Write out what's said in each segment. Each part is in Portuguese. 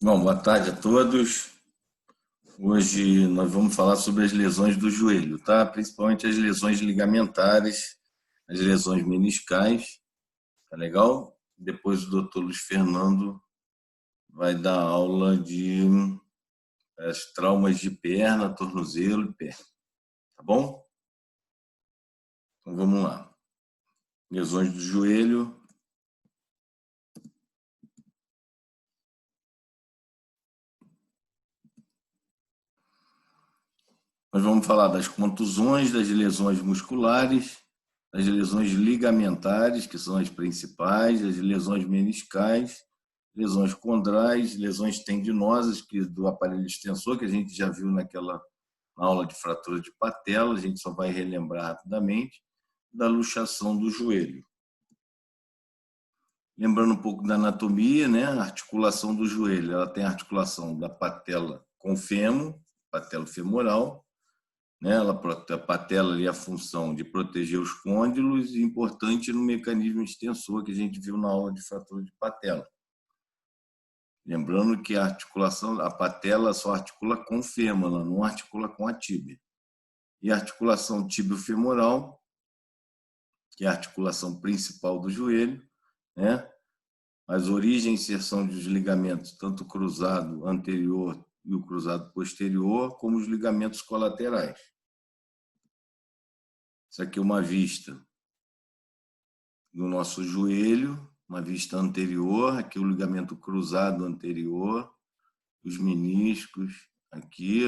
Bom, boa tarde a todos. Hoje nós vamos falar sobre as lesões do joelho, tá? Principalmente as lesões ligamentares, as lesões meniscais, tá legal? Depois o doutor Luiz Fernando vai dar aula de as traumas de perna, tornozelo e pé, tá bom? Então vamos lá. Lesões do joelho. Nós vamos falar das contusões, das lesões musculares, das lesões ligamentares, que são as principais, as lesões meniscais, lesões condrais, lesões tendinosas que do aparelho extensor, que a gente já viu naquela aula de fratura de patela, a gente só vai relembrar rapidamente, da luxação do joelho. Lembrando um pouco da anatomia, né? A articulação do joelho, ela tem a articulação da patela com o fêmur, patela femoral, né? A patela ali a função de proteger os côndilos e importante no mecanismo extensor que a gente viu na aula de fratura de patela. Lembrando que a articulação, a patela só articula com o fêmur, ela não articula com a tíbia. E a articulação tíbio-femoral, que é a articulação principal do joelho, né? As origens e inserção dos ligamentos, tanto o cruzado anterior e o cruzado posterior, como os ligamentos colaterais. Isso aqui é uma vista do nosso joelho, uma vista anterior, aqui o ligamento cruzado anterior, os meniscos, aqui,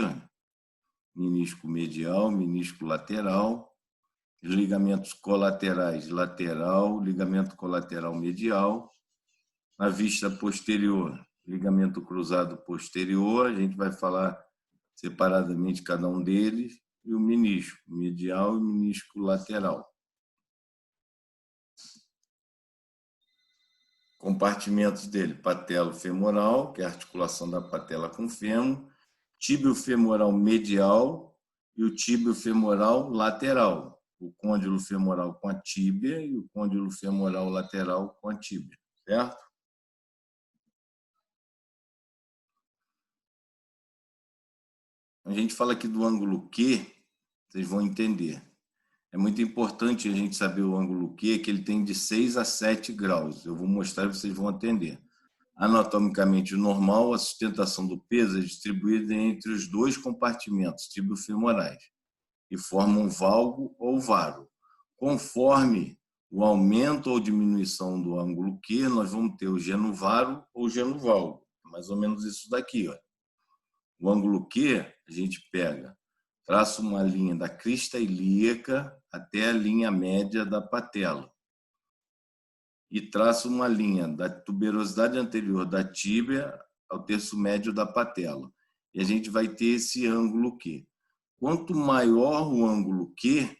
menisco medial, menisco lateral, os ligamentos colaterais, lateral, ligamento colateral medial, na vista posterior, ligamento cruzado posterior, a gente vai falar separadamente cada um deles, e o menisco medial e menisco lateral. Compartimentos dele, patelo-femoral, que é a articulação da patela com o fêmur, tíbio-femoral medial e o tíbio-femoral lateral, o côndilo femoral com a tíbia e o côndilo femoral lateral com a tíbia, certo? A gente fala aqui do ângulo Q, vocês vão entender. É muito importante a gente saber o ângulo Q, que ele tem de 6 a 7 graus. Eu vou mostrar e vocês vão entender. Anatomicamente normal, a sustentação do peso é distribuída entre os dois compartimentos tibiofemorais e formam valgo ou varo. Conforme o aumento ou diminuição do ângulo Q, nós vamos ter o genovaro ou genovalgo. Mais ou menos isso daqui, ó. O ângulo Q, a gente pega, traça uma linha da crista ilíaca até a linha média da patela e traça uma linha da tuberosidade anterior da tíbia ao terço médio da patela. E a gente vai ter esse ângulo Q. Quanto maior o ângulo Q,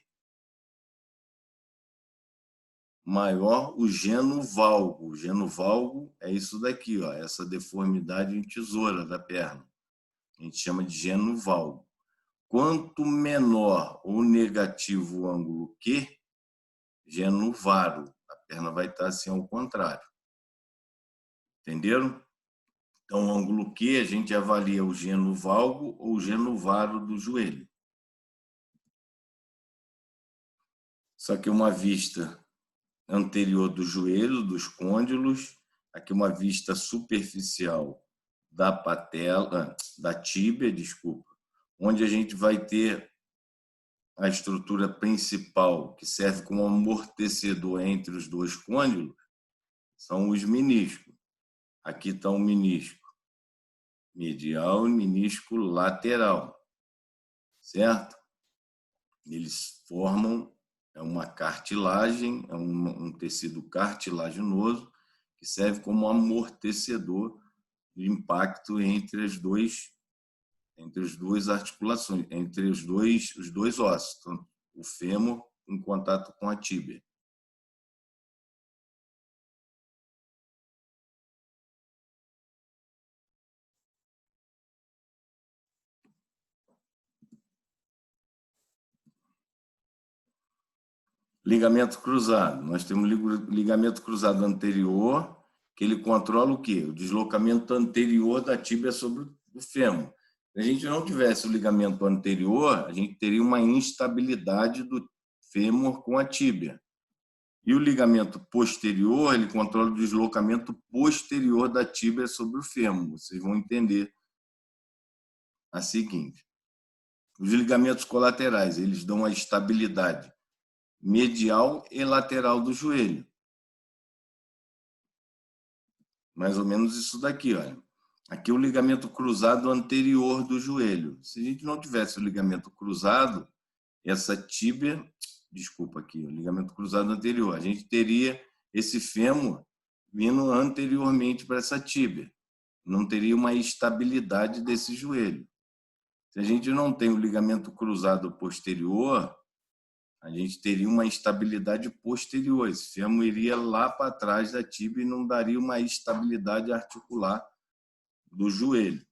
maior o genovalgo. O genovalgo é isso daqui, ó, essa deformidade em tesoura da perna. A gente chama de genovalgo. Quanto menor ou negativo o ângulo Q, genovaro. A perna vai estar assim ao contrário. Entenderam? Então, o ângulo Q, a gente avalia o genovalgo ou o genovaro do joelho. Isso aqui é uma vista anterior do joelho, dos côndilos. Aqui uma vista superficial da patela, da tíbia, desculpa, onde a gente vai ter a estrutura principal que serve como amortecedor entre os dois côndilos, são os meniscos. Aqui está o menisco medial e menisco lateral, certo? Eles formam uma cartilagem, é um tecido cartilaginoso que serve como amortecedor de impacto entre as duas articulações, entre os dois ossos, tanto o fêmur em contato com a tíbia. Ligamento cruzado. Nós temos ligamento cruzado anterior, que ele controla o quê? O deslocamento anterior da tíbia sobre o fêmur. Se a gente não tivesse o ligamento anterior, a gente teria uma instabilidade do fêmur com a tíbia. E o ligamento posterior, ele controla o deslocamento posterior da tíbia sobre o fêmur. Vocês vão entender a seguinte. Os ligamentos colaterais, eles dão a estabilidade medial e lateral do joelho. Mais ou menos isso daqui, olha. Aqui é o ligamento cruzado anterior do joelho. Se a gente não tivesse o ligamento cruzado, essa tíbia, desculpa aqui, o ligamento cruzado anterior, a gente teria esse fêmur vindo anteriormente para essa tíbia. Não teria uma estabilidade desse joelho. Se a gente não tem o ligamento cruzado posterior, a gente teria uma instabilidade posterior. Esse fêmur iria lá para trás da tíbia e não daria uma estabilidade articular do joelho.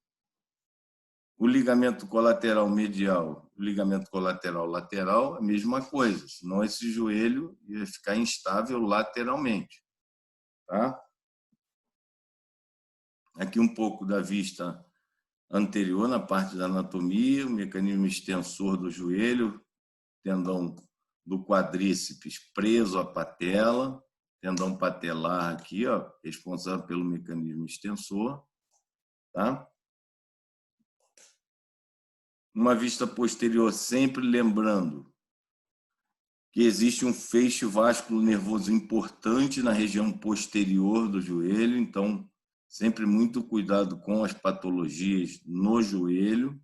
O ligamento colateral medial, o ligamento colateral lateral, a mesma coisa, senão esse joelho ia ficar instável lateralmente. Tá? Aqui um pouco da vista anterior, na parte da anatomia, o mecanismo extensor do joelho, tendão do quadríceps preso à patela, tendão patelar aqui, ó, responsável pelo mecanismo extensor. Tá? Uma vista posterior, sempre lembrando que existe um feixe vasculo nervoso importante na região posterior do joelho, então sempre muito cuidado com as patologias no joelho,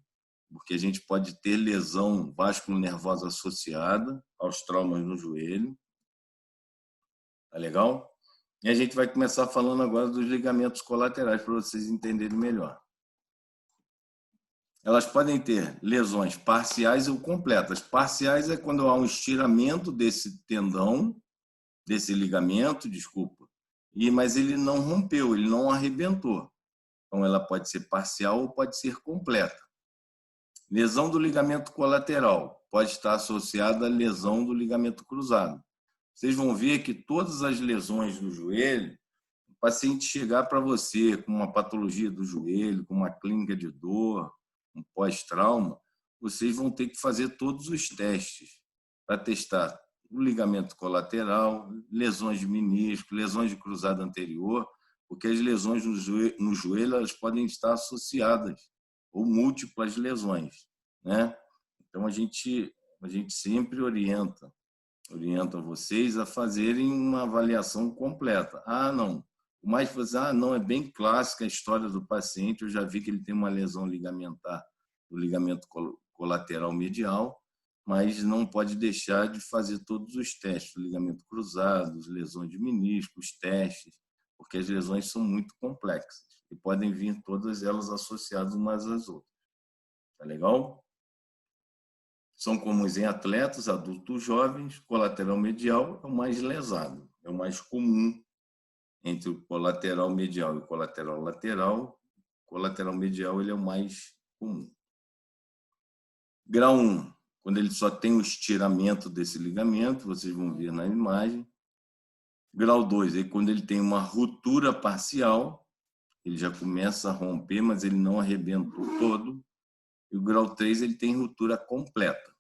porque a gente pode ter lesão vasculo-nervosa associada aos traumas no joelho. Tá legal? E a gente vai começar falando agora dos ligamentos colaterais para vocês entenderem melhor. Elas podem ter lesões parciais ou completas. Parciais é quando há um estiramento desse tendão, desse ligamento, desculpa, mas ele não rompeu, ele não arrebentou. Então, ela pode ser parcial ou pode ser completa. Lesão do ligamento colateral pode estar associada à lesão do ligamento cruzado. Vocês vão ver que todas as lesões do joelho, o paciente chegar para você com uma patologia do joelho, com uma clínica de dor, um pós-trauma, vocês vão ter que fazer todos os testes para testar o ligamento colateral, lesões de menisco, lesões de cruzado anterior, porque as lesões no joelho elas podem estar associadas ou múltiplas lesões, né? Então a gente sempre orienta vocês a fazerem uma avaliação completa. Ah, não. Mas você, não, é bem clássica a história do paciente, eu já vi que ele tem uma lesão ligamentar do ligamento colateral medial, mas não pode deixar de fazer todos os testes, ligamento cruzado, lesões de menisco, os testes, porque as lesões são muito complexas e podem vir todas elas associadas umas às outras. Tá legal? São comuns em atletas, adultos jovens, colateral medial é o mais lesado, é o mais comum entre o colateral medial e o colateral lateral. O colateral medial ele é o mais comum. Grau 1, quando ele só tem o estiramento desse ligamento, vocês vão ver na imagem. Grau 2, quando ele tem uma ruptura parcial, ele já começa a romper, mas ele não arrebentou todo. E o grau 3, ele tem ruptura completa.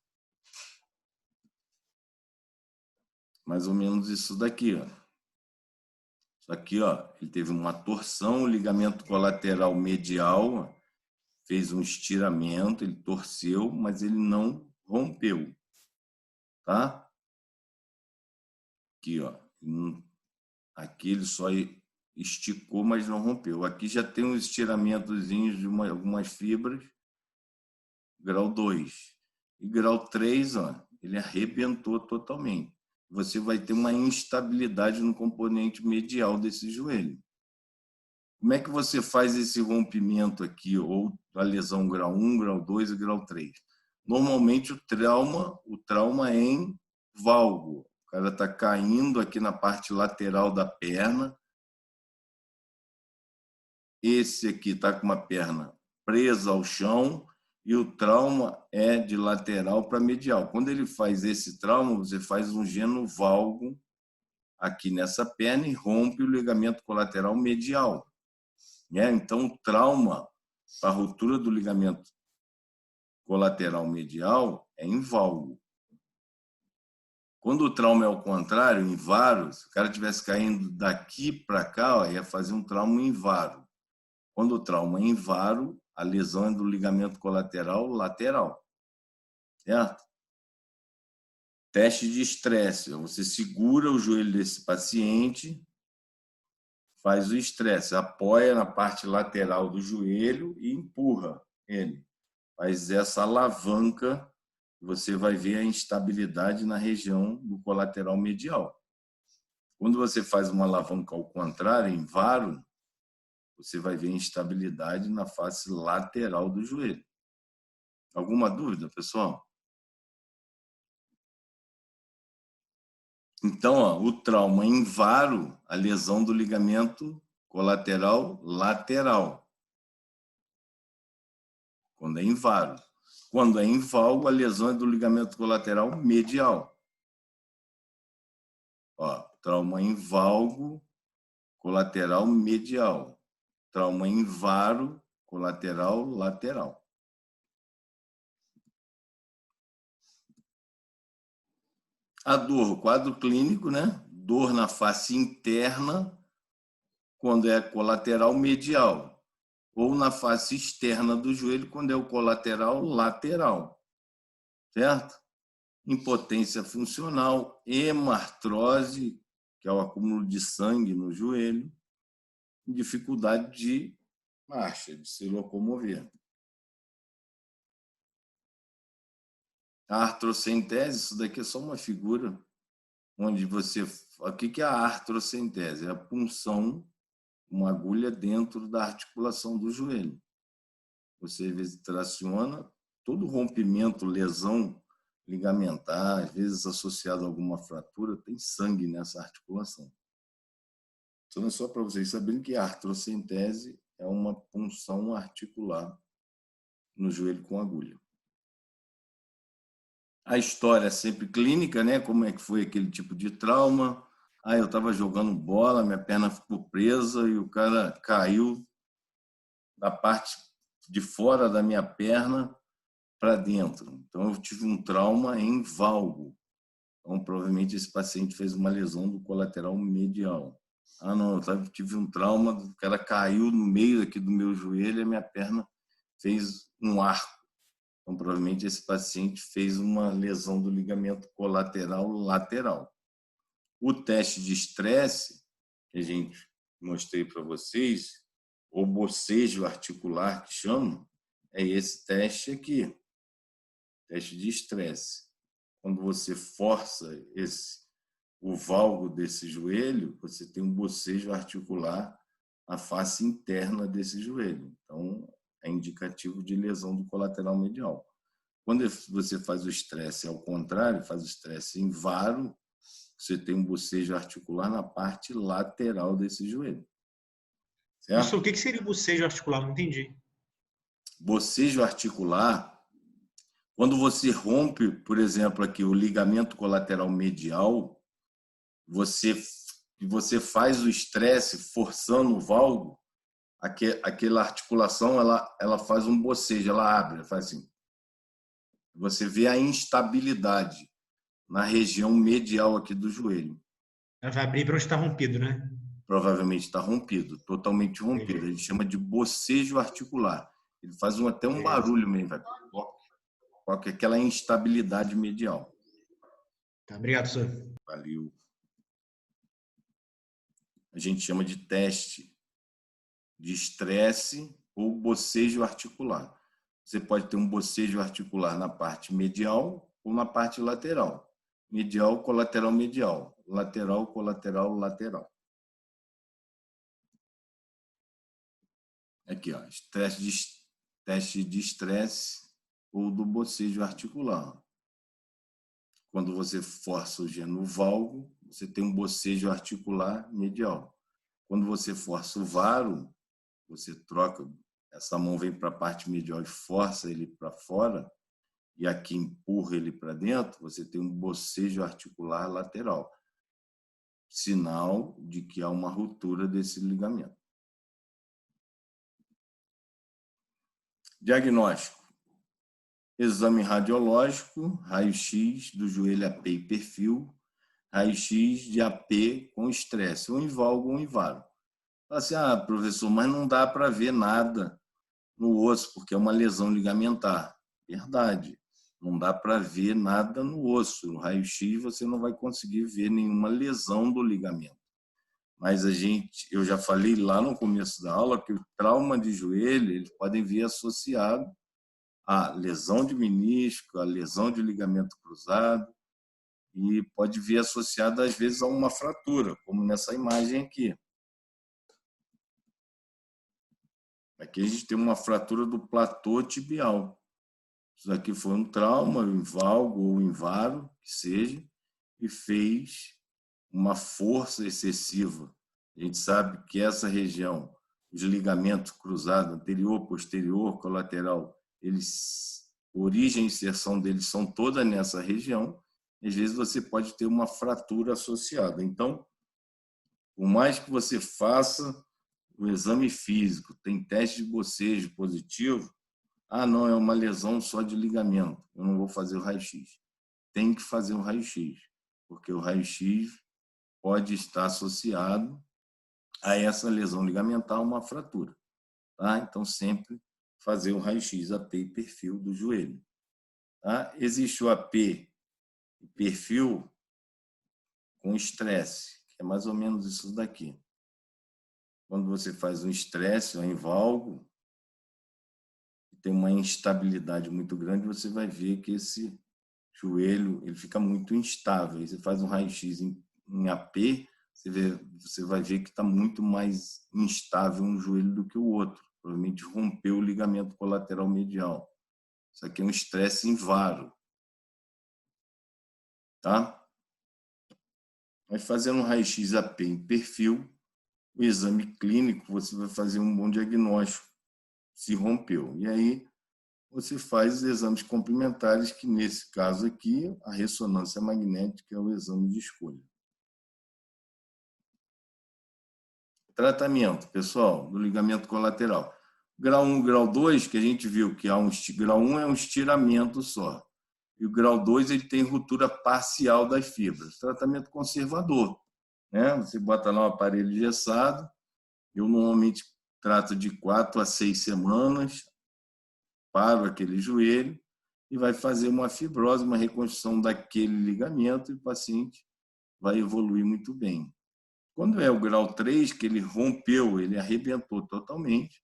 Mais ou menos isso daqui, ó. Isso aqui, ó, ele teve uma torção, o ligamento colateral medial, ó, fez um estiramento, ele torceu, mas ele não rompeu, tá? Aqui, ó. Aqui ele só esticou, mas não rompeu. Aqui já tem um estiramentozinho de algumas fibras. Grau 2. E grau 3, ó, ele arrebentou totalmente. Você vai ter uma instabilidade no componente medial desse joelho. Como é que você faz esse rompimento aqui, ou a lesão grau 1, grau 2 e grau 3? Normalmente o trauma é em valgo. O cara está caindo aqui na parte lateral da perna. Esse aqui está com uma perna presa ao chão e o trauma é de lateral para medial. Quando ele faz esse trauma, você faz um genovalgo aqui nessa perna e rompe o ligamento colateral medial. Então, o trauma para a ruptura do ligamento colateral medial é inválido. Quando o trauma é ao contrário, invaro, se o cara estivesse caindo daqui para cá, ia fazer um trauma invaro. Quando o trauma é invaro, a lesão é do ligamento colateral lateral. Certo? Teste de estresse. Você segura o joelho desse paciente, faz o estresse, apoia na parte lateral do joelho e empurra ele. Faz essa alavanca, você vai ver a instabilidade na região do colateral medial. Quando você faz uma alavanca ao contrário, em varo, você vai ver instabilidade na face lateral do joelho. Alguma dúvida, pessoal? Então, o trauma em varo, a lesão do ligamento colateral lateral. Quando é em varo. Quando é em valgo, a lesão é do ligamento colateral medial. Trauma em valgo, colateral medial. Trauma em varo, colateral lateral. A dor, quadro clínico, né? Dor na face interna, quando é colateral medial, ou na face externa do joelho, quando é o colateral lateral. Certo? Impotência funcional, hemartrose, que é o acúmulo de sangue no joelho, dificuldade de marcha, de se locomover. A artrocentese, isso daqui é só uma figura onde você... O que é a artrocentese? É a punção, uma agulha dentro da articulação do joelho. Você, às vezes, traciona, todo rompimento, lesão ligamentar, às vezes associado a alguma fratura, tem sangue nessa articulação. Então, é só para vocês saberem que a artrocentese é uma punção articular no joelho com agulha. A história é sempre clínica, né? Como é que foi aquele tipo de trauma? Eu estava jogando bola, minha perna ficou presa e o cara caiu da parte de fora da minha perna para dentro. Então, eu tive um trauma em valgo. Então, provavelmente, esse paciente fez uma lesão do colateral medial. Não, eu tive um trauma, o cara caiu no meio aqui do meu joelho e a minha perna fez um arco. Então, provavelmente, esse paciente fez uma lesão do ligamento colateral lateral. O teste de estresse, que a gente mostrei para vocês, o bocejo articular, que chama, é esse teste aqui, teste de estresse. Quando você força o valgo desse joelho, você tem um bocejo articular na face interna desse joelho. Então, é indicativo de lesão do colateral medial. Quando você faz o estresse ao contrário, faz o estresse em varo, você tem um bocejo articular na parte lateral desse joelho. Certo? Professor, o que seria o bocejo articular? Não entendi. Bocejo articular, quando você rompe, por exemplo, aqui o ligamento colateral medial, você faz o estresse forçando o valgo, aquela articulação ela faz um bocejo, ela abre, faz assim. Você vê a instabilidade na região medial aqui do joelho. Ela vai abrir para onde está rompido, né? Provavelmente está rompido, totalmente rompido. A gente chama de bocejo articular. Ele faz até um barulho mesmo, vai. Com aquela instabilidade medial. Tá, obrigado, professor. Valeu. A gente chama de teste de estresse ou bocejo articular. Você pode ter um bocejo articular na parte medial ou na parte lateral. Medial, colateral, medial. Lateral, colateral, lateral. Aqui, ó, teste de estresse ou do bocejo articular. Quando você força o gênio valgo, você tem um bocejo articular medial. Quando você força o varo, você troca, essa mão vem para a parte medial e força ele para fora, e aqui empurra ele para dentro, você tem um bocejo articular lateral. sinal de que há uma ruptura desse ligamento. Diagnóstico. Exame radiológico, raio-x do joelho AP e perfil, raio-x de AP com estresse, ou em valgo ou em varo. Fala assim, professor, mas não dá para ver nada no osso, porque é uma lesão ligamentar. Verdade, não dá para ver nada no osso. No raio-x você não vai conseguir ver nenhuma lesão do ligamento. Mas eu já falei lá no começo da aula que o trauma de joelho, eles podem vir associado à lesão de menisco, à lesão de ligamento cruzado, e pode vir associado, às vezes, a uma fratura, como nessa imagem aqui. Aqui a gente tem uma fratura do platô tibial. Isso aqui foi um trauma, em valgo ou em varo, que seja, e fez uma força excessiva. A gente sabe que essa região, os ligamentos cruzados, anterior, posterior, colateral, origem e inserção deles são toda nessa região. Às vezes você pode ter uma fratura associada. Então, por mais que você faça o exame físico, tem teste de bocejo positivo, não, é uma lesão só de ligamento, eu não vou fazer o raio-x. Tem que fazer o raio-x, porque o raio-x pode estar associado a essa lesão ligamentar, uma fratura. Tá? Então, sempre fazer o raio-x, AP e perfil do joelho. Tá? Existe o AP e perfil com estresse, que é mais ou menos isso daqui. Quando você faz um estresse, em valgo, tem uma instabilidade muito grande, você vai ver que esse joelho ele fica muito instável. Aí você faz um raio-x em AP, você vai ver que está muito mais instável um joelho do que o outro. Provavelmente rompeu o ligamento colateral medial. Isso aqui é um estresse em varo. Tá? Mas fazendo um raio-x AP em perfil, o exame clínico, você vai fazer um bom diagnóstico se rompeu. E aí você faz os exames complementares, que nesse caso aqui, a ressonância magnética é o exame de escolha. Tratamento, pessoal, do ligamento colateral. Grau 1 e grau 2, que a gente viu que grau 1 é um estiramento só. E o grau 2 ele tem ruptura parcial das fibras. Tratamento conservador. Né? Você bota lá um aparelho engessado. Eu normalmente trato de 4 a 6 semanas, paro aquele joelho e vai fazer uma fibrose, uma reconstrução daquele ligamento e o paciente vai evoluir muito bem. Quando é o grau 3, que ele rompeu, ele arrebentou totalmente,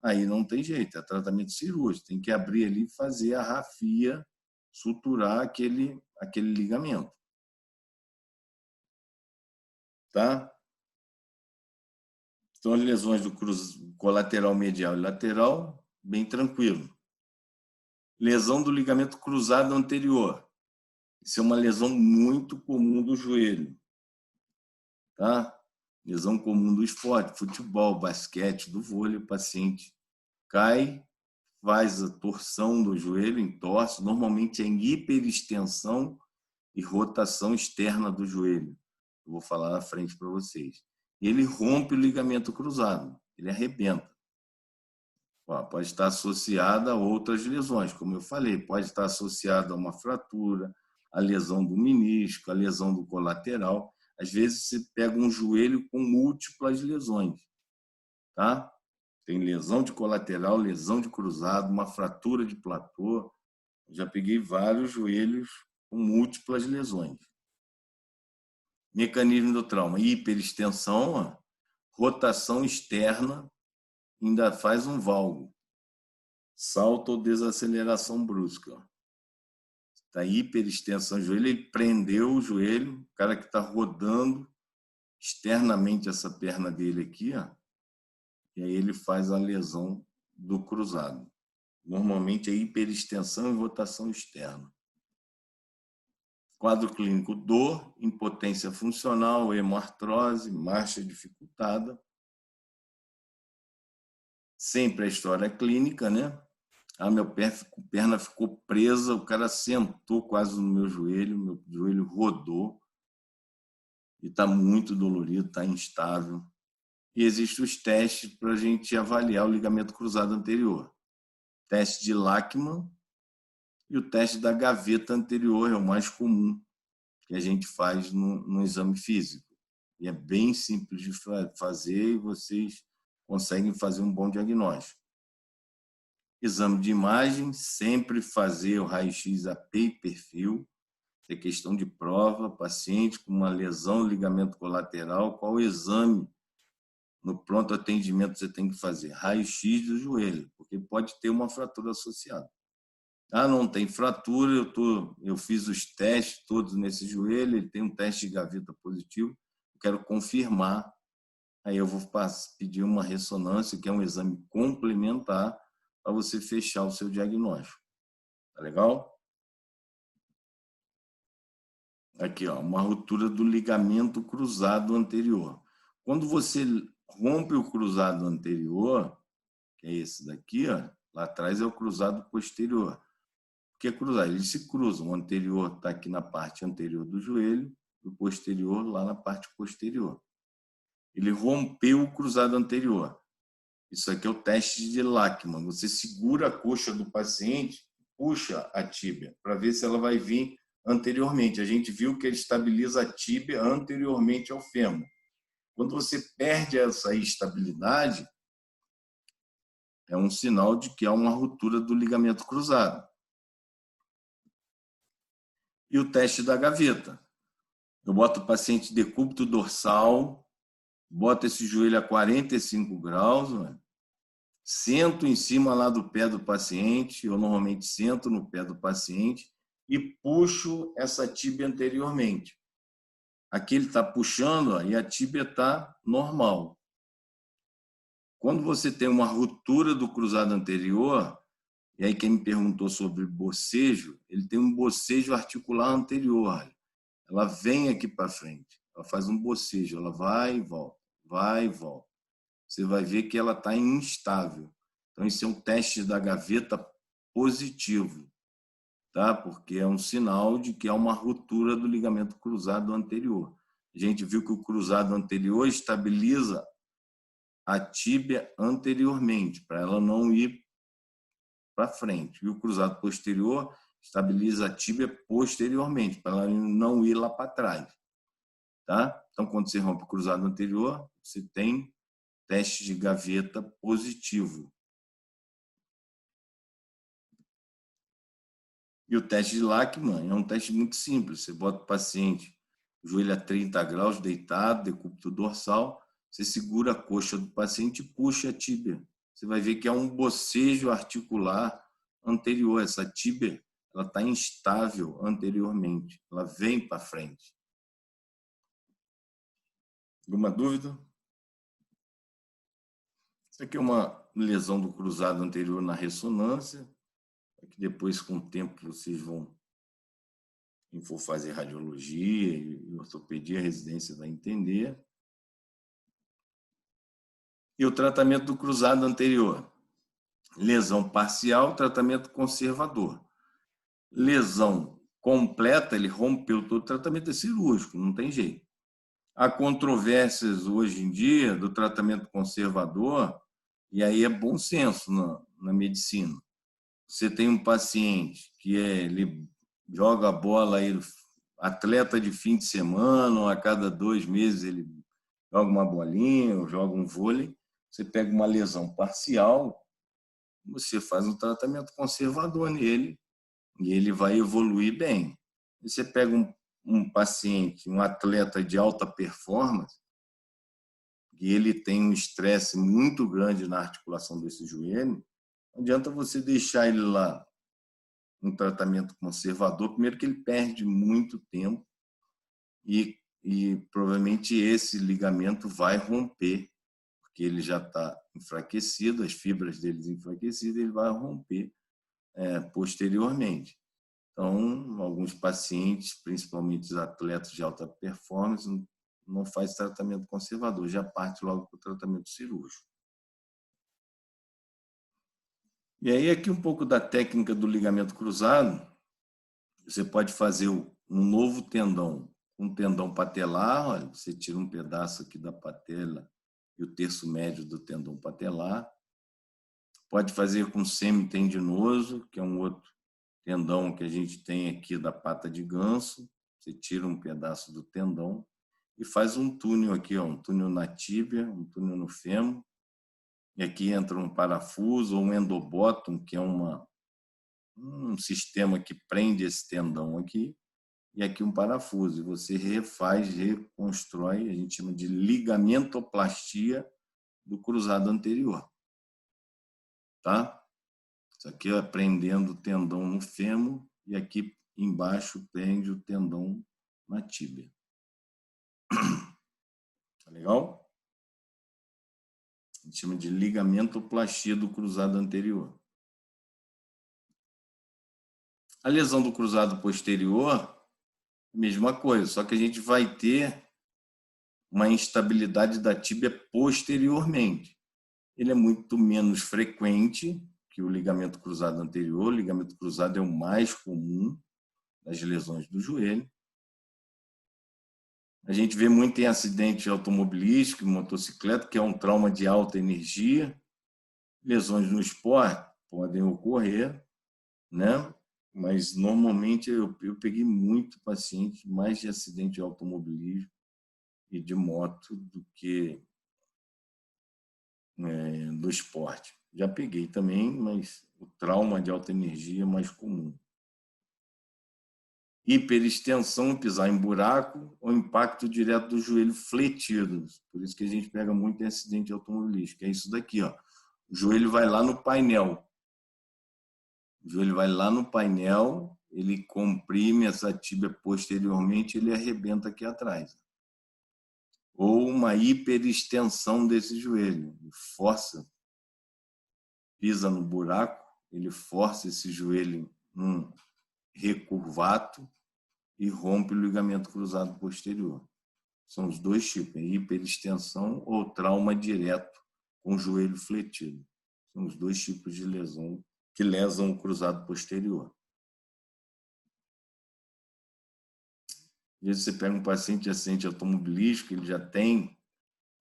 aí não tem jeito, é tratamento cirúrgico, tem que abrir ali e fazer a rafia, suturar aquele ligamento. Tá? Então, as lesões do colateral medial e lateral, bem tranquilo. Lesão do ligamento cruzado anterior. Isso é uma lesão muito comum do joelho. Tá? Lesão comum do esporte, futebol, basquete, do vôlei, o paciente cai, faz a torção do joelho, entorce, normalmente é em hiperextensão e rotação externa do joelho. Eu vou falar na frente para vocês. Ele rompe o ligamento cruzado, ele arrebenta. Pode estar associado a outras lesões, como eu falei, pode estar associado a uma fratura, a lesão do menisco, a lesão do colateral. Às vezes você pega um joelho com múltiplas lesões, tá? Tem lesão de colateral, lesão de cruzado, uma fratura de platô. Eu já peguei vários joelhos com múltiplas lesões. Mecanismo do trauma: hiperextensão, rotação externa, ainda faz um valgo. Salto ou desaceleração brusca. Está hiperextensão do joelho, ele prendeu o joelho, o cara que está rodando externamente essa perna dele aqui, e aí ele faz a lesão do cruzado. Normalmente é hiperextensão e rotação externa. Quadro clínico: dor, impotência funcional, hemartrose, marcha dificultada. Sempre a história clínica, né? Minha perna ficou presa, o cara sentou quase no meu joelho rodou. e está muito dolorido, está instável. E existem os testes para a gente avaliar o ligamento cruzado anterior. Teste de Lachman e o teste da gaveta anterior é o mais comum que a gente faz no exame físico. E é bem simples de fazer e vocês conseguem fazer um bom diagnóstico. Exame de imagem, sempre fazer o raio-x a pé e perfil. É questão de prova, paciente com uma lesão no ligamento colateral, qual exame no pronto atendimento você tem que fazer? Raio-x do joelho, porque pode ter uma fratura associada. Ah, não tem fratura, eu fiz os testes todos nesse joelho, ele tem um teste de gaveta positivo, eu quero confirmar, aí eu vou pedir uma ressonância, que é um exame complementar, para você fechar o seu diagnóstico. Tá legal? Aqui, ó, uma ruptura do ligamento cruzado anterior. Quando você rompe o cruzado anterior, que é esse daqui, ó, lá atrás é o cruzado posterior. O que é cruzado? Eles se cruzam. O anterior está aqui na parte anterior do joelho, e o posterior lá na parte posterior. Ele rompeu o cruzado anterior. Isso aqui é o teste de Lachman. Você segura a coxa do paciente, puxa a tíbia, para ver se ela vai vir anteriormente. A gente viu que ele estabiliza a tíbia anteriormente ao fêmur. Quando você perde essa estabilidade, é um sinal de que há uma ruptura do ligamento cruzado. E o teste da gaveta. Eu boto o paciente decúbito dorsal, boto esse joelho a 45 graus, né? Sento em cima lá do pé do paciente, eu normalmente sento no pé do paciente e puxo essa tíbia anteriormente. Aqui ele está puxando, ó, e a tíbia está normal. Quando você tem uma ruptura do cruzado anterior, e aí quem me perguntou sobre bocejo, ele tem um bocejo articular anterior. Ela vem aqui para frente, ela faz um bocejo, ela vai e volta, vai e volta. Você vai ver que ela está instável. Então, isso é um teste da gaveta positivo, tá? Porque é um sinal de que há uma ruptura do ligamento cruzado anterior. A gente viu que o cruzado anterior estabiliza a tíbia anteriormente, para ela não ir para frente. E o cruzado posterior estabiliza a tíbia posteriormente, para ela não ir lá para trás. Tá? Então, quando você rompe o cruzado anterior, você tem teste de gaveta positivo. E o teste de Lachman é um teste muito simples. Você bota o paciente, joelho a 30 graus, deitado, decúbito dorsal, você segura a coxa do paciente e puxa a tíbia. Você vai ver que é um bocejo articular anterior. Essa tíbia ela está instável anteriormente. Ela vem para frente. Alguma dúvida? Isso aqui é uma lesão do cruzado anterior na ressonância, que depois, com o tempo, vocês vão, quem for fazer radiologia e ortopedia, a residência vai entender. E o tratamento do cruzado anterior. Lesão parcial, tratamento conservador. Lesão completa, ele rompeu todo o tratamento é cirúrgico, não tem jeito. Há controvérsias hoje em dia do tratamento conservador, e aí é bom senso na medicina. Você tem um paciente que ele joga a bola aí, atleta de fim de semana, ou a cada 2 meses ele joga uma bolinha, ou joga um vôlei, você pega uma lesão parcial, você faz um tratamento conservador nele e ele vai evoluir bem. E você pega um paciente, um atleta de alta performance, e ele tem um estresse muito grande na articulação desse joelho, não adianta você deixar ele lá um tratamento conservador, primeiro que ele perde muito tempo e provavelmente esse ligamento vai romper, porque ele já está enfraquecido, as fibras dele enfraquecidas, ele vai romper posteriormente. Então, alguns pacientes, principalmente os atletas de alta performance, não faz tratamento conservador, já parte logo para o tratamento cirúrgico. E aí, aqui um pouco da técnica do ligamento cruzado, você pode fazer um novo tendão com tendão patelar, olha, você tira um pedaço aqui da patela e o terço médio do tendão patelar. Pode fazer com semitendinoso, que é um outro tendão que a gente tem aqui da pata de ganso. Você tira um pedaço do tendão e faz um túnel aqui, ó, um túnel na tíbia, um túnel no fêmur. E aqui entra um parafuso ou um endobóton, que é um sistema que prende esse tendão aqui, e aqui um parafuso. E você refaz, reconstrói, a gente chama de ligamentoplastia do cruzado anterior. Tá? Isso aqui é prendendo o tendão no fêmur e aqui embaixo prende o tendão na tíbia. Tá legal? A gente chama de ligamentoplastia do cruzado anterior. A lesão do cruzado posterior, mesma coisa, só que a gente vai ter uma instabilidade da tíbia posteriormente. Ele é muito menos frequente que o ligamento cruzado anterior. O ligamento cruzado é o mais comum das lesões do joelho. A gente vê muito em acidente automobilístico, motocicleta, que é um trauma de alta energia. Lesões no esporte podem ocorrer, né? Mas normalmente eu peguei muito paciente mais de acidente de automobilismo e de moto do que do esporte. Já peguei também, mas o trauma de alta energia é mais comum. Hiperextensão, pisar em buraco ou impacto direto do joelho fletido. Por isso que a gente pega muito em acidente automobilístico. É isso daqui, ó. O joelho vai lá no painel. O joelho vai lá no painel, ele comprime essa tíbia posteriormente, ele arrebenta aqui atrás. Ou uma hiperextensão desse joelho. Ele força, pisa no buraco, ele força esse joelho num recurvato e rompe o ligamento cruzado posterior. São os dois tipos, hiperextensão ou trauma direto com o joelho fletido. São os dois tipos de lesão que lesam o cruzado posterior. Às vezes você pega um paciente de acidente automobilístico, ele já tem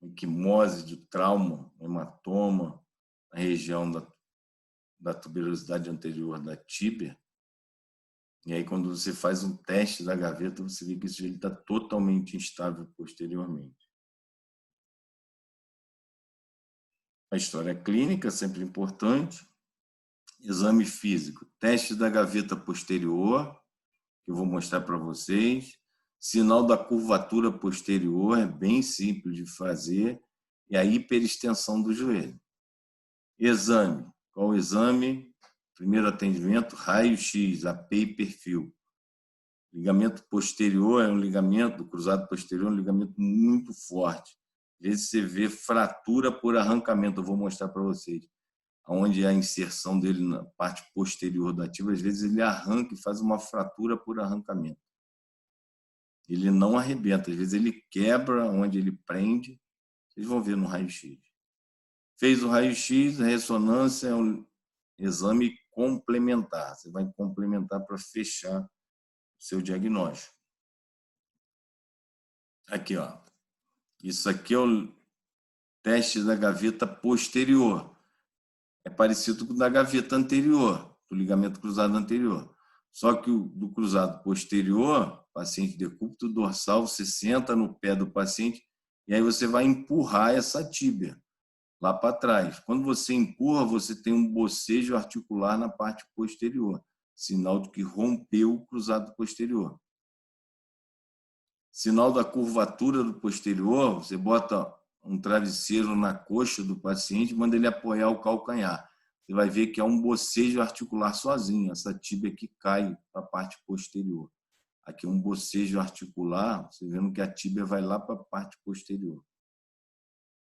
equimose de trauma, hematoma na região da tuberosidade anterior da tíbia. E aí, quando você faz um teste da gaveta, você vê que esse joelho está totalmente instável posteriormente. A história clínica é sempre importante. Exame físico. Teste da gaveta posterior, que eu vou mostrar para vocês. Sinal da curvatura posterior, é bem simples de fazer. E a hiperextensão do joelho. Exame. Qual o exame? Primeiro atendimento, raio-x, AP e perfil. Ligamento posterior é um ligamento, cruzado posterior é um ligamento muito forte. Às vezes você vê fratura por arrancamento, eu vou mostrar para vocês. Onde é a inserção dele na parte posterior da tíbia, às vezes ele arranca e faz uma fratura por arrancamento. Ele não arrebenta, às vezes ele quebra onde ele prende. Vocês vão ver no raio-x. Fez o raio-x, a ressonância é um exame complementar. Você vai complementar para fechar o seu diagnóstico. Aqui, ó. Isso aqui é o teste da gaveta posterior. É parecido com o da gaveta anterior, do ligamento cruzado anterior. Só que o do cruzado posterior, paciente decúbito dorsal, você senta no pé do paciente e aí você vai empurrar essa tíbia lá para trás. Quando você empurra, você tem um bocejo articular na parte posterior, sinal de que rompeu o cruzado posterior. Sinal da curvatura do posterior, você bota um travesseiro na coxa do paciente e manda ele apoiar o calcanhar. Você vai ver que é um bocejo articular sozinho, essa tíbia que cai para a parte posterior. Aqui é um bocejo articular, você vendo que a tíbia vai lá para a parte posterior.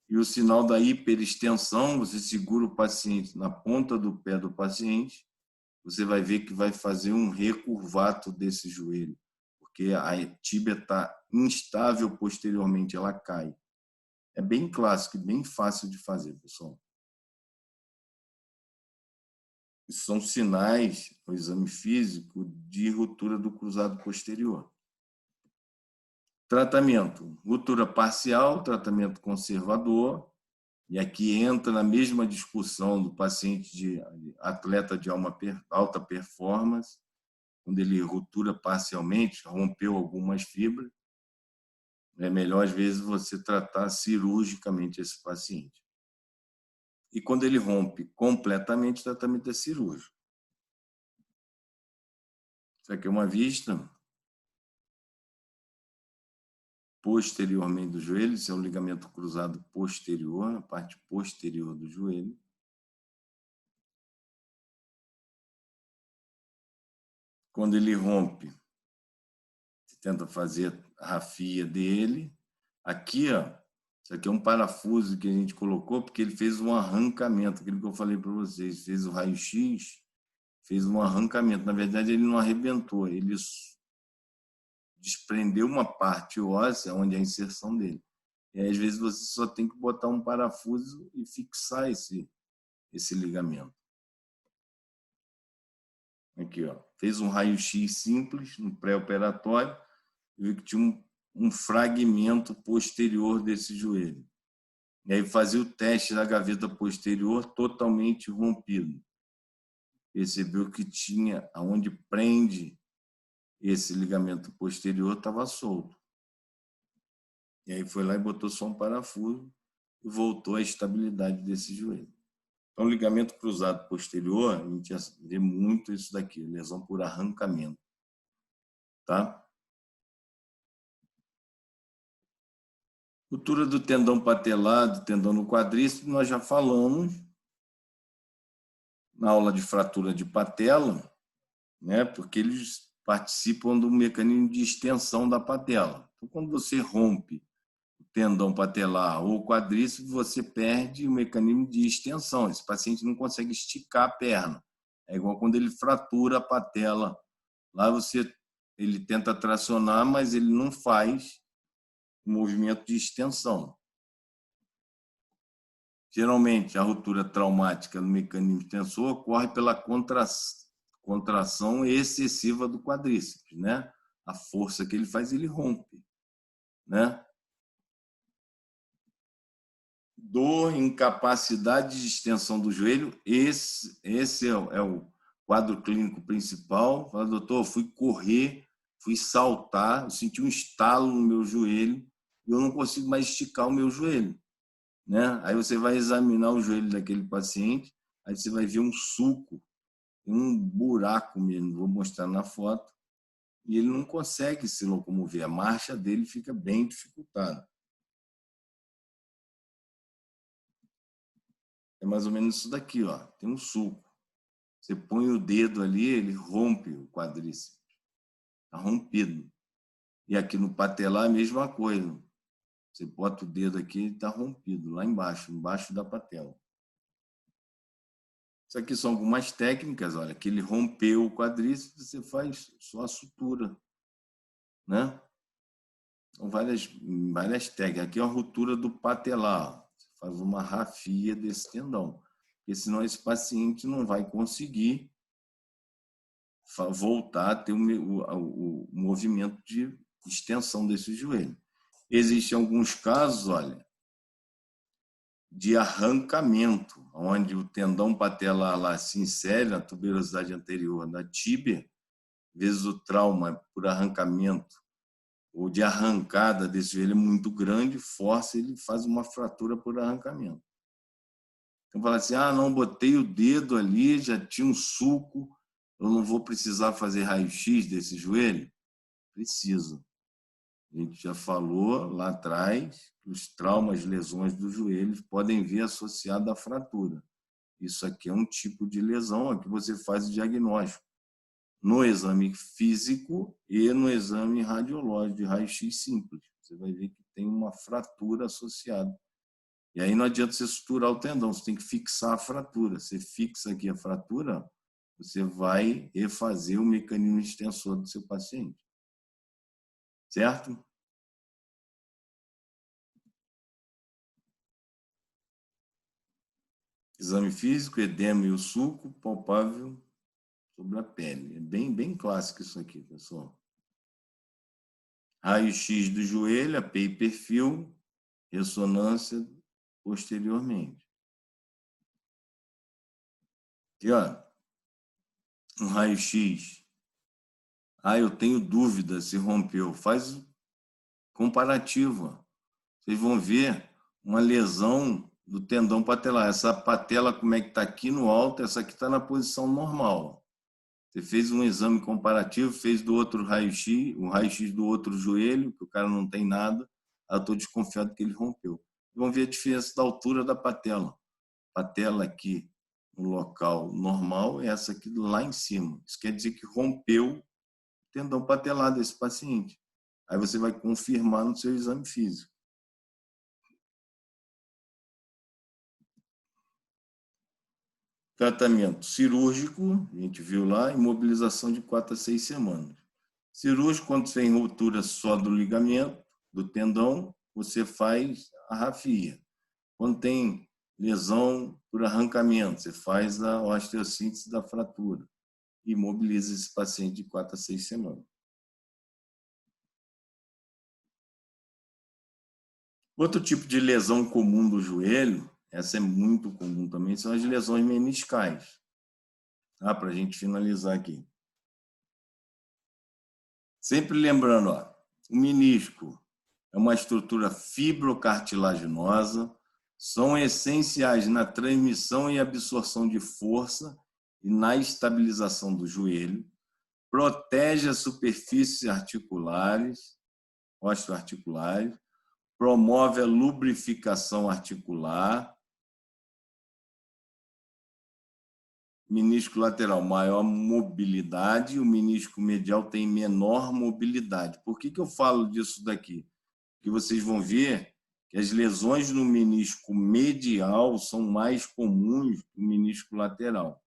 E o sinal da hiperextensão, você segura o paciente na ponta do pé do paciente, você vai ver que vai fazer um recurvato desse joelho, porque a tíbia está instável posteriormente, ela cai. É bem clássico e bem fácil de fazer, pessoal. Isso são sinais, no exame físico, de ruptura do cruzado posterior. Tratamento, ruptura parcial, tratamento conservador, e aqui entra na mesma discussão do paciente de atleta de alta performance, quando ele ruptura parcialmente, rompeu algumas fibras, é melhor, às vezes, você tratar cirurgicamente esse paciente. E quando ele rompe completamente, o tratamento é cirúrgico. Isso aqui é uma vista posteriormente do joelho, isso é o ligamento cruzado posterior, a parte posterior do joelho. Quando ele rompe, você tenta fazer a rafia dele. Aqui, ó, isso aqui é um parafuso que a gente colocou porque ele fez um arrancamento, aquilo que eu falei para vocês, fez o raio-x, fez um arrancamento. Na verdade, ele não arrebentou, ele desprendeu uma parte óssea onde é a inserção dele. E aí, às vezes você só tem que botar um parafuso e fixar esse ligamento. Aqui, ó, fez um raio-x simples no pré-operatório, viu que tinha um fragmento posterior desse joelho. E aí fazia o teste da gaveta posterior totalmente rompido. Percebeu que tinha, aonde prende esse ligamento posterior, estava solto. E aí foi lá e botou só um parafuso e voltou à estabilidade desse joelho. Então, ligamento cruzado posterior, a gente vê muito isso daqui, lesão por arrancamento. Tá? Ruptura do tendão patelar, do tendão no quadríceps, nós já falamos na aula de fratura de patela, né? Porque eles participam do mecanismo de extensão da patela. Então, quando você rompe o tendão patelar ou o quadríceps, você perde o mecanismo de extensão. Esse paciente não consegue esticar a perna. É igual quando ele fratura a patela. Lá ele tenta tracionar, mas ele não faz o movimento de extensão. Geralmente, a ruptura traumática no mecanismo extensor ocorre pela contração excessiva do quadríceps, né? A força que ele faz, ele rompe, né? Dor, incapacidade de extensão do joelho, esse é o quadro clínico principal. Fala, doutor, fui correr, fui saltar, eu senti um estalo no meu joelho e eu não consigo mais esticar o meu joelho, né? Aí você vai examinar o joelho daquele paciente, aí você vai ver um sulco, um buraco mesmo, vou mostrar na foto, e ele não consegue se locomover, a marcha dele fica bem dificultada. É mais ou menos isso daqui, ó. Tem um sulco. Você põe o dedo ali, ele rompe o quadríceps. Está rompido. E aqui no patelar, a mesma coisa. Você bota o dedo aqui, ele está rompido, lá embaixo da patela. Isso aqui são algumas técnicas, olha, que ele rompeu o quadríceps, você faz só a sutura, né? São várias técnicas. Aqui é uma ruptura do patelar. Você faz uma rafia desse tendão. Porque senão esse paciente não vai conseguir voltar a ter o movimento de extensão desse joelho. Existem alguns casos, olha, de arrancamento, onde o tendão patelar lá se insere na tuberosidade anterior da tíbia, vezes o trauma por arrancamento ou de arrancada desse joelho é muito grande, força, ele faz uma fratura por arrancamento. Então, fala assim, não, botei o dedo ali, já tinha um sulco, eu não vou precisar fazer raio-x desse joelho? Preciso. A gente já falou lá atrás que os traumas, lesões dos joelhos podem vir associados à fratura. Isso aqui é um tipo de lesão que você faz o diagnóstico no exame físico e no exame radiológico de raio-x simples. Você vai ver que tem uma fratura associada. E aí não adianta você suturar o tendão, você tem que fixar a fratura. Você fixa aqui a fratura, você vai refazer o mecanismo extensor do seu paciente. Certo? Exame físico, edema e o sulco palpável sobre a pele. É bem clássico isso aqui, pessoal. Raio-X do joelho, a perfil, ressonância posteriormente. Aqui, ó, um raio-X. Eu tenho dúvida se rompeu. Faz comparativo. Ó. Vocês vão ver uma lesão do tendão patelar. Essa patela, como é que está aqui no alto, essa aqui está na posição normal. Você fez um exame comparativo, fez do outro raio-x, o raio-x do outro joelho, que o cara não tem nada, eu estou desconfiado que ele rompeu. Vão ver a diferença da altura da patela. Patela aqui no local normal, essa aqui lá em cima. Isso quer dizer que rompeu o tendão patelar desse paciente. Aí você vai confirmar no seu exame físico. Tratamento cirúrgico, a gente viu lá, imobilização de 4 a 6 semanas. Cirúrgico, quando tem ruptura só do ligamento, do tendão, você faz a rafia. Quando tem lesão por arrancamento, você faz a osteossíntese da fratura. E imobiliza esse paciente de 4 a 6 semanas. Outro tipo de lesão comum do joelho, essa é muito comum também, são as lesões meniscais. Tá? Para a gente finalizar aqui. Sempre lembrando, ó, o menisco é uma estrutura fibrocartilaginosa, são essenciais na transmissão e absorção de força e na estabilização do joelho, protege as superfícies articulares, osteoarticulares, promove a lubrificação articular. Menisco lateral, maior mobilidade, o menisco medial tem menor mobilidade. Por que eu falo disso daqui? Porque vocês vão ver que as lesões no menisco medial são mais comuns do menisco lateral.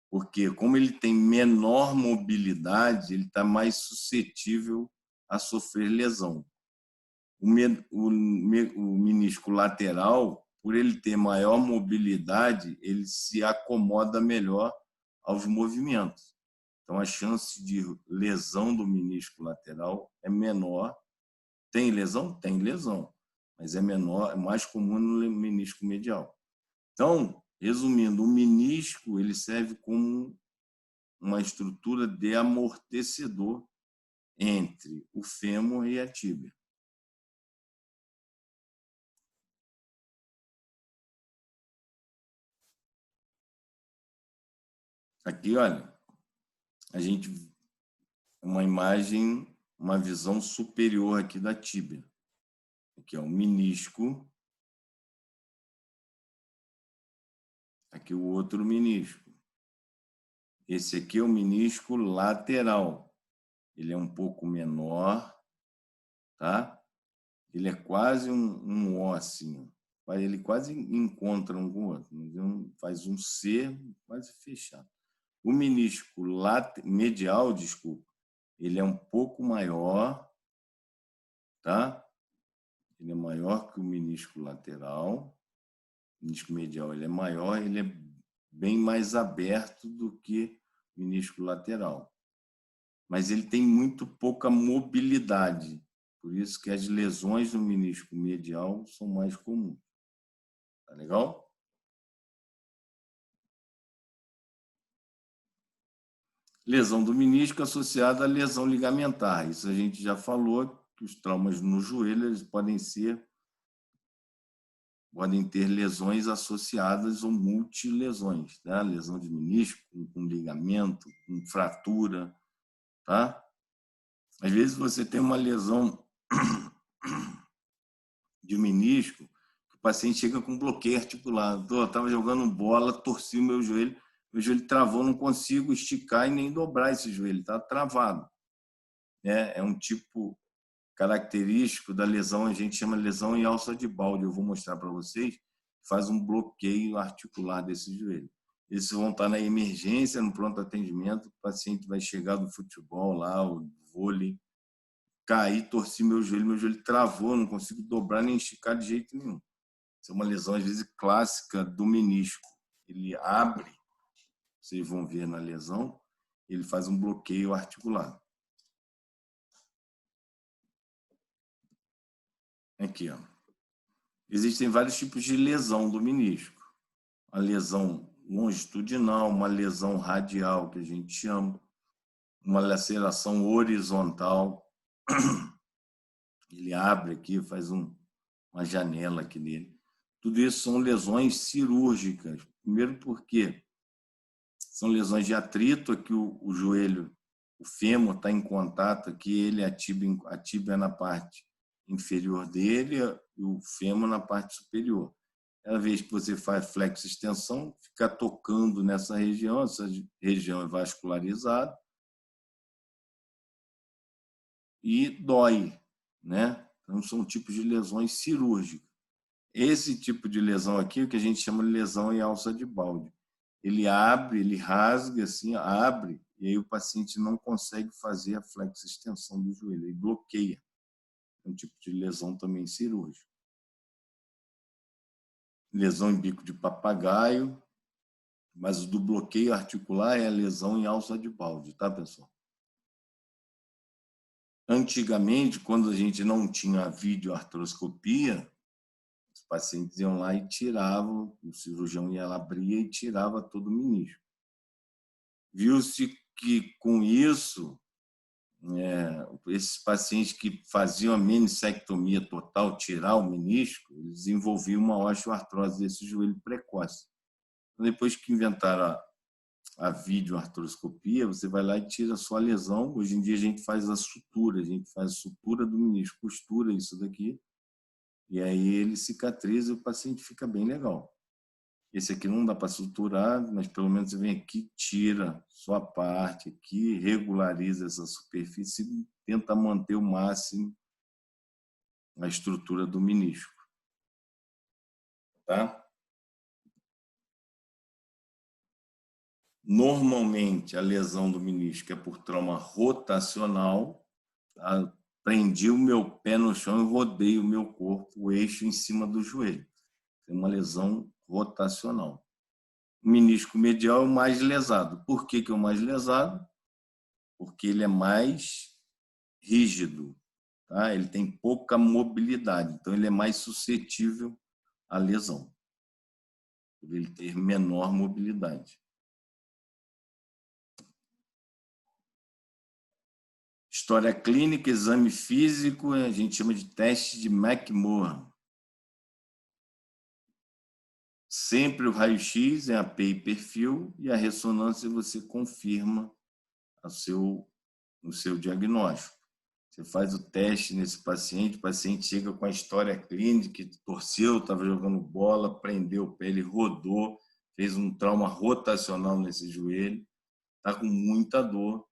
Porque, como ele tem menor mobilidade, ele está mais suscetível a sofrer lesão. O menisco lateral, por ele ter maior mobilidade, ele se acomoda melhor aos movimentos. Então, a chance de lesão do menisco lateral é menor. Tem lesão? Tem lesão, mas é menor, é mais comum no menisco medial. Então, resumindo, o menisco ele serve como uma estrutura de amortecedor entre o fêmur e a tíbia. Aqui, olha, a gente uma imagem, uma visão superior aqui da tíbia. Aqui é o menisco. Aqui o outro menisco. Esse aqui é o menisco lateral. Ele é um pouco menor, tá? Ele é quase um O, assim. Ele quase encontra um com o outro. Faz um C quase fechado. O menisco medial, desculpa, ele é um pouco maior, tá? Ele é maior que o menisco lateral. O menisco medial ele é maior, ele é bem mais aberto do que o menisco lateral. Mas ele tem muito pouca mobilidade. Por isso que as lesões no menisco medial são mais comuns. Tá legal? Lesão do menisco associada à lesão ligamentar. Isso a gente já falou, que os traumas no joelho eles podem ter lesões associadas ou multilesões, tá? Lesão de menisco, com ligamento, com fratura, tá? Às vezes você tem uma lesão de menisco, o paciente chega com bloqueio articular. Eu estava jogando bola, torci o meu joelho travou, não consigo esticar e nem dobrar esse joelho, está travado. É um tipo característico da lesão, a gente chama lesão em alça de balde. Eu vou mostrar para vocês, faz um bloqueio articular desse joelho. Eles vão estar na emergência, no pronto atendimento, o paciente vai chegar do futebol lá, o vôlei, caí, torci meu joelho travou, não consigo dobrar nem esticar de jeito nenhum. Isso é uma lesão, às vezes, clássica do menisco. Ele abre, vocês vão ver na lesão, ele faz um bloqueio articular. Aqui, ó. Existem vários tipos de lesão do menisco. A lesão longitudinal, uma lesão radial, que a gente chama, uma laceração horizontal. Ele abre aqui, faz uma janela aqui nele. Tudo isso são lesões cirúrgicas. Primeiro porque são lesões de atrito, aqui o joelho, o fêmur está em contato, aqui ele a tíbia na parte inferior dele e o fêmur na parte superior. Cada vez que você faz flexo-extensão, fica tocando nessa região, essa região é vascularizada e dói, né? Então, são tipos de lesões cirúrgicas. Esse tipo de lesão aqui é o que a gente chama de lesão em alça de balde. Ele abre, ele rasga, assim, abre, e aí o paciente não consegue fazer a flexo-extensão do joelho, ele bloqueia. É um tipo de lesão também cirúrgica. Lesão em bico de papagaio, mas o do bloqueio articular é a lesão em alça de balde, tá, pessoal? Antigamente, quando a gente não tinha videoartroscopia, os pacientes iam lá e tiravam, o cirurgião ia lá, abria e tirava todo o menisco. Viu-se que, com isso, esses pacientes que faziam a menissectomia total, tirar o menisco, eles desenvolviam uma osteoartrose desse joelho precoce. Então, depois que inventaram a videoartroscopia, você vai lá e tira só a lesão. Hoje em dia a gente faz a sutura, a gente faz a sutura do menisco, costura isso daqui, e aí ele cicatriza e o paciente fica bem legal. Esse aqui não dá para suturar, mas pelo menos você vem aqui, tira só a parte aqui, regulariza essa superfície e tenta manter o máximo a estrutura do menisco. Tá? Normalmente, a lesão do menisco é por trauma rotacional. Tá? Prendi o meu pé no chão e rodei o meu corpo, o eixo em cima do joelho. É uma lesão rotacional. O menisco medial é o mais lesado. Por que é o mais lesado? Porque ele é mais rígido, tá? Ele tem pouca mobilidade, então ele é mais suscetível à lesão, por ele ter menor mobilidade. História clínica, exame físico, a gente chama de teste de McMorran. Sempre o raio-x é AP e perfil, e a ressonância você confirma o seu diagnóstico. Você faz o teste nesse paciente, o paciente chega com a história clínica, que torceu, estava jogando bola, prendeu o pé, ele rodou, fez um trauma rotacional nesse joelho, está com muita dor.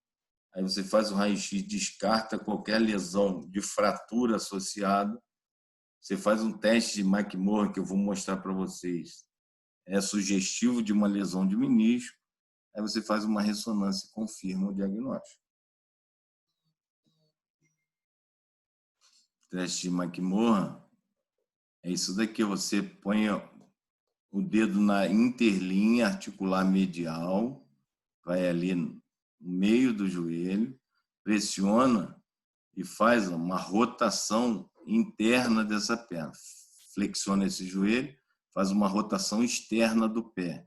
Aí você faz o raio-x, descarta qualquer lesão de fratura associada. Você faz um teste de McMorran, que eu vou mostrar para vocês. É sugestivo de uma lesão de menisco. Aí você faz uma ressonância e confirma o diagnóstico. Teste de McMorran é isso daqui. Você põe o dedo na interlinha articular medial, vai ali no meio do joelho, pressiona e faz uma rotação interna dessa perna. Flexiona esse joelho, faz uma rotação externa do pé.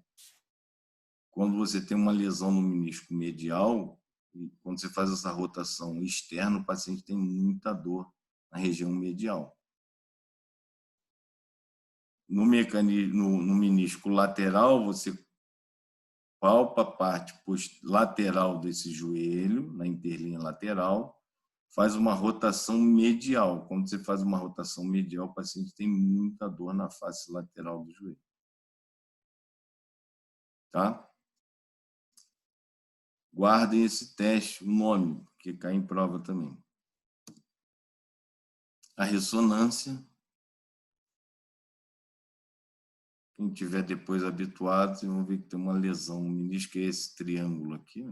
Quando você tem uma lesão no menisco medial, quando você faz essa rotação externa, o paciente tem muita dor na região medial. No menisco lateral, você palpa a parte lateral desse joelho, na interlinha lateral, faz uma rotação medial. Quando você faz uma rotação medial, o paciente tem muita dor na face lateral do joelho. Tá? Guardem esse teste, o nome, que cai em prova também. A ressonância. Quem tiver depois habituado, vocês vão ver que tem uma lesão. O menisco é esse triângulo aqui.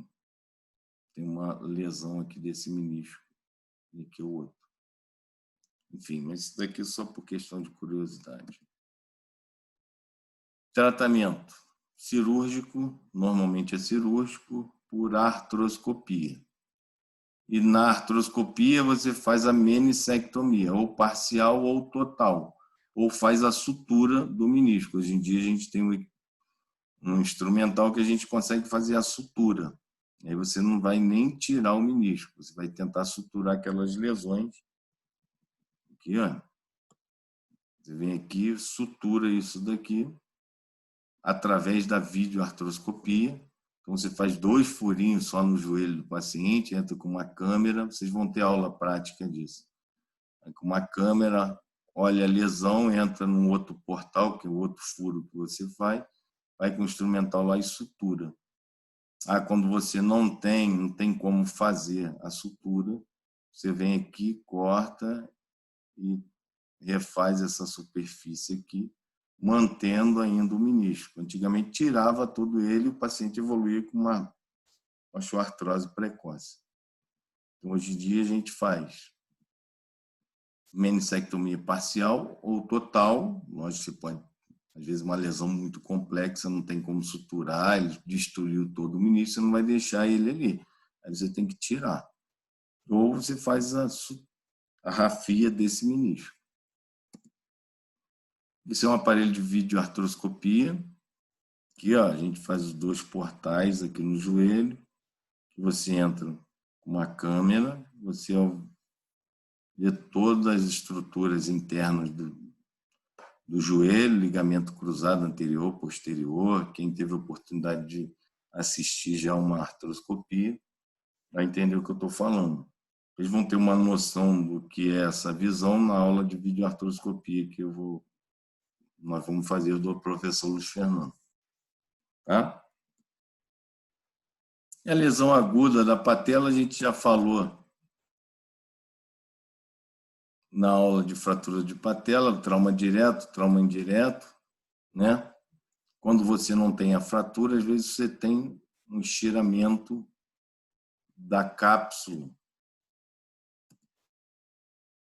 Tem uma lesão aqui desse menisco. E aqui o outro. Enfim, mas isso daqui é só por questão de curiosidade. Tratamento cirúrgico, normalmente é cirúrgico, por artroscopia. E na artroscopia você faz a meniscectomia, ou parcial ou total, ou faz a sutura do menisco. Hoje em dia a gente tem um instrumental que a gente consegue fazer a sutura. Aí você não vai nem tirar o menisco, você vai tentar suturar aquelas lesões. Aqui, ó. Você vem aqui, sutura isso daqui através da videoartroscopia. Então, você faz 2 furinhos só no joelho do paciente, entra com uma câmera, vocês vão ter aula prática disso. Aí, com uma câmera, olha a lesão, entra num outro portal, que é o outro furo que você faz, vai com o instrumental lá e sutura. Quando você não tem como fazer a sutura, você vem aqui, corta e refaz essa superfície aqui, mantendo ainda o menisco. Antigamente tirava todo ele e o paciente evoluía com uma osteoartrose precoce. Então, hoje em dia a gente faz meniscectomia parcial ou total. Lógico, você pode, às vezes, uma lesão muito complexa, não tem como suturar, ele destruiu todo o menisco, você não vai deixar ele ali. Aí você tem que tirar. Ou você faz a rafia desse menisco. Esse é um aparelho de videoartroscopia. Aqui, ó, a gente faz os 2 portais aqui no joelho. Você entra com uma câmera, você vê todas as estruturas internas do joelho, ligamento cruzado anterior, posterior. Quem teve a oportunidade de assistir já uma artroscopia vai entender o que eu estou falando. Eles vão ter uma noção do que é essa visão na aula de videoartroscopia que nós vamos fazer do professor Luiz Fernando. Tá? E a lesão aguda da patela a gente já falou na aula de fratura de patela, trauma direto, trauma indireto, né? Quando você não tem a fratura, às vezes você tem um estiramento da cápsula.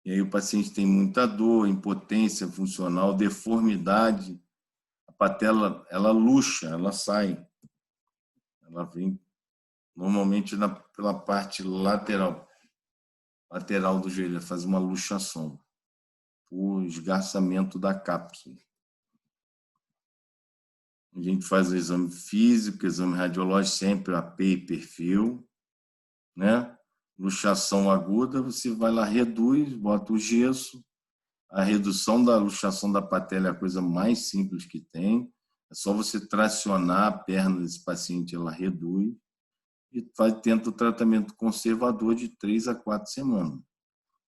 E aí o paciente tem muita dor, impotência funcional, deformidade. A patela, ela luxa, ela sai. Ela vem normalmente pela parte lateral do joelho, faz uma luxação, o esgarçamento da cápsula. A gente faz o exame físico, exame radiológico, sempre AP e perfil, né? Luxação aguda, você vai lá, reduz, bota o gesso. A redução da luxação da patela é a coisa mais simples que tem. É só você tracionar a perna desse paciente, ela reduz. E tenta o tratamento conservador de 3 a 4 semanas.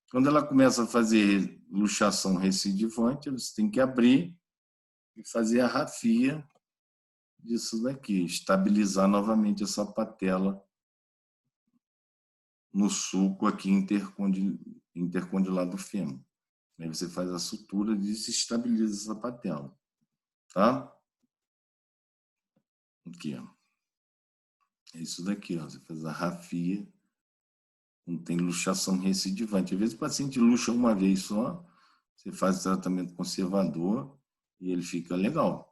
Quando ela começa a fazer luxação recidivante, você tem que abrir e fazer a rafia disso daqui, estabilizar novamente essa patela no sulco aqui intercondilar do fêmur. Aí você faz a sutura e se estabiliza essa patela. Tá? Aqui, ó. É isso daqui, ó. Você faz a rafia, não tem luxação recidivante. Às vezes o paciente luxa uma vez só, você faz o tratamento conservador e ele fica legal.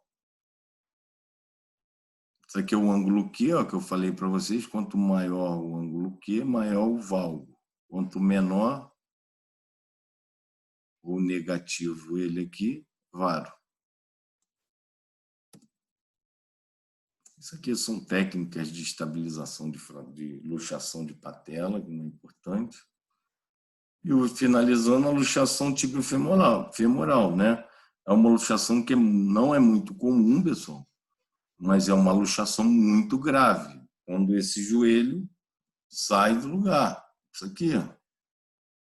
Isso aqui é o ângulo Q, ó, que eu falei para vocês. Quanto maior o ângulo Q, maior o valgo. Quanto menor o negativo ele aqui, varo. Isso aqui são técnicas de estabilização de luxação de patela, que não é importante. E finalizando a luxação tibiofemoral, né? É uma luxação que não é muito comum, pessoal, mas é uma luxação muito grave, quando esse joelho sai do lugar. Isso aqui, ó.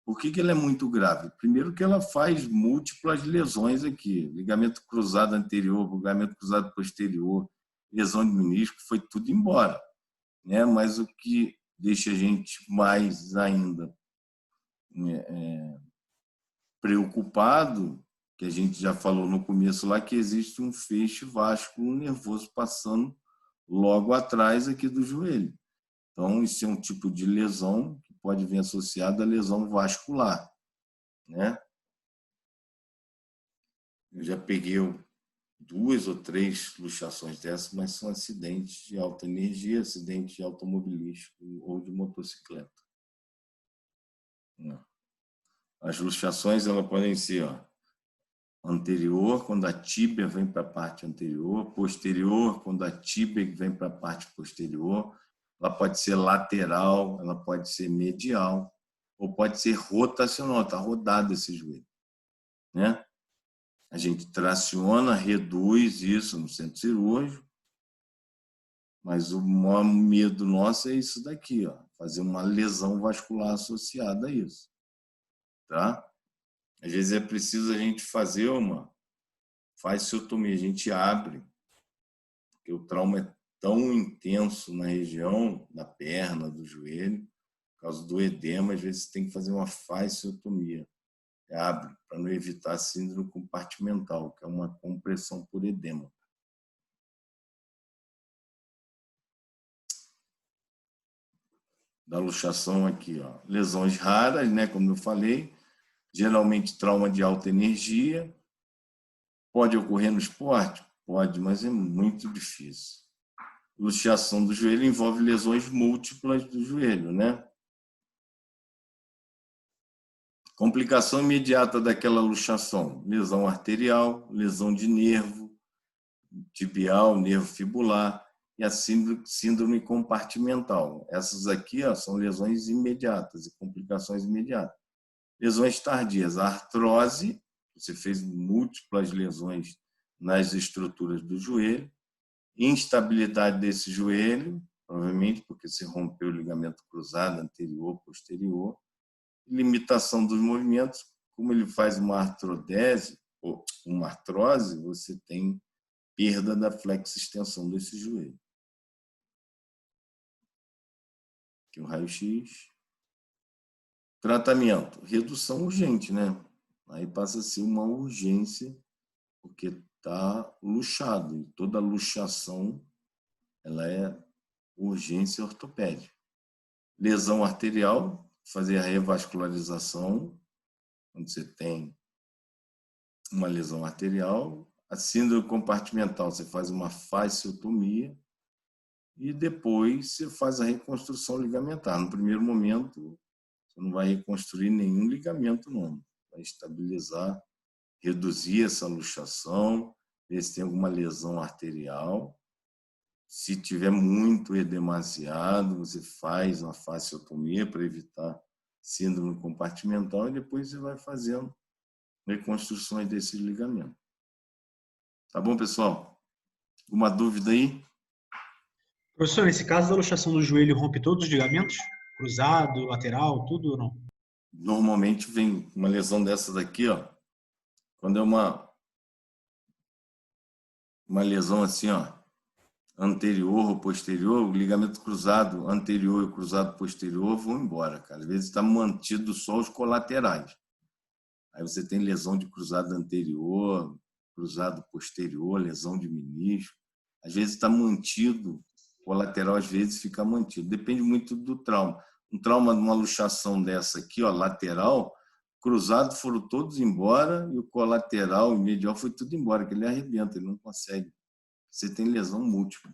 Por que ela é muito grave? Primeiro que ela faz múltiplas lesões aqui. Ligamento cruzado anterior, ligamento cruzado posterior, lesão de menisco, foi tudo embora. Né? Mas o que deixa a gente mais ainda preocupado, que a gente já falou no começo lá, que existe um feixe vascular nervoso passando logo atrás aqui do joelho. Então, isso é um tipo de lesão que pode vir associada à lesão vascular, né? Eu já peguei 2 ou 3 luxações dessas, mas são acidentes de alta energia, acidentes de automobilístico ou de motocicleta. As luxações elas podem ser anterior, quando a tíbia vem para a parte anterior, posterior, quando a tíbia vem para a parte posterior. Ela pode ser lateral, ela pode ser medial, ou pode ser rotacional, está rodado esse joelho, né? A gente traciona, reduz isso no centro cirúrgico, mas o maior medo nosso é isso daqui, fazer uma lesão vascular associada a isso, tá? Às vezes é preciso a gente fazer uma fasciotomia, a gente abre, porque o trauma é tão intenso na região da perna, do joelho, por causa do edema, às vezes tem que fazer uma fasciotomia. Abre, para não evitar síndrome compartimental, que é uma compressão por edema. Da luxação aqui, lesões raras, né, como eu falei, geralmente trauma de alta energia. Pode ocorrer no esporte? Pode, mas é muito difícil. Luxação do joelho envolve lesões múltiplas do joelho, né? Complicação imediata daquela luxação: lesão arterial, lesão de nervo tibial, nervo fibular e a síndrome compartimental. Essas aqui são lesões imediatas e complicações imediatas. Lesões tardias: a artrose, você fez múltiplas lesões nas estruturas do joelho, instabilidade desse joelho, provavelmente porque se rompeu o ligamento cruzado anterior, posterior, limitação dos movimentos. Como ele faz uma artrodese ou uma artrose, você tem perda da flexo-extensão desse joelho. Aqui o raio-x. Tratamento: redução urgente, né? Aí passa a ser uma urgência, porque está luxado. E toda luxação ela é urgência ortopédica. Lesão arterial: fazer a revascularização, quando você tem uma lesão arterial. A síndrome compartimental: você faz uma fasciotomia e depois você faz a reconstrução ligamentar. No primeiro momento, você não vai reconstruir nenhum ligamento, não. Vai estabilizar, reduzir essa luxação, ver se tem alguma lesão arterial. Se tiver muito edemasiado, você faz uma fasciotomia para evitar síndrome compartimental e depois você vai fazendo reconstruções desses ligamentos. Tá bom, pessoal? Alguma dúvida aí? Professor, nesse caso da luxação do joelho, rompe todos os ligamentos? Cruzado, lateral, tudo ou não? Normalmente vem uma lesão dessa daqui, quando é uma lesão assim, anterior ou posterior, o ligamento cruzado anterior e cruzado posterior vão embora, cara. Às vezes está mantido só os colaterais. Aí você tem lesão de cruzado anterior, cruzado posterior, lesão de menisco. Às vezes está mantido, colateral às vezes fica mantido. Depende muito do trauma. Um trauma de uma luxação dessa aqui, lateral, cruzado foram todos embora e o colateral e medial foi tudo embora, que ele arrebenta, ele não consegue. Você tem lesão múltipla.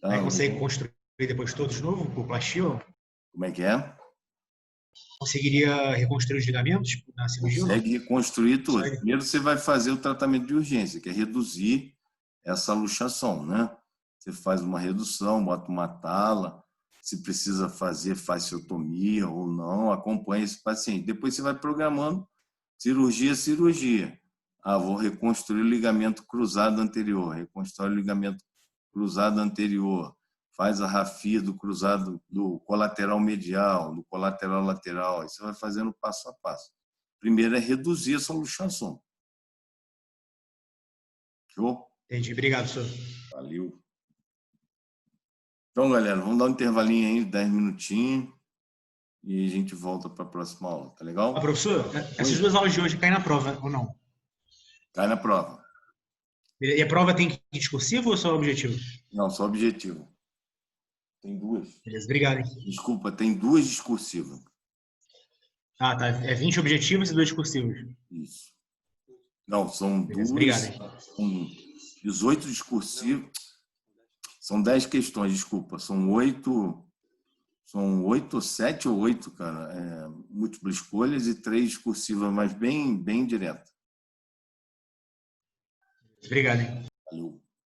Tá? Aí consegue construir depois todos de novo, por plastia? Como é que é? Conseguiria reconstruir os ligamentos na cirurgia? Consegue reconstruir tudo. Consegue. Primeiro você vai fazer o tratamento de urgência, que é reduzir essa luxação, né? Você faz uma redução, bota uma tala, se precisa fazer fasciotomia ou não, acompanha esse paciente. Depois você vai programando cirurgia. Vou reconstruir o ligamento cruzado anterior, reconstrói o ligamento cruzado anterior, faz a rafia do cruzado do colateral medial, do colateral lateral. Aí você vai fazendo passo a passo. Primeiro é reduzir essa luxação. Show? Entendi. Obrigado, senhor. Valeu. Então, galera, vamos dar um intervalinho aí, 10 minutinhos, e a gente volta para a próxima aula, tá legal? Professor, essas duas aulas de hoje caem na prova ou não? Cai na prova. E a prova tem que ir discursivo ou só objetivo? Não, só objetivo. Tem duas. Beleza, obrigado. Hein? Desculpa, tem duas discursivas. Ah, tá. É 20 objetivos e 2 discursivos. Isso. Não, são Beleza, duas. obrigado. São 18 discursivos. São 10 questões, desculpa. São 8 São 8, 7 ou 8, cara. Múltiplas escolhas e 3 cursivas, mas bem, bem direto. Obrigado, hein? Valeu.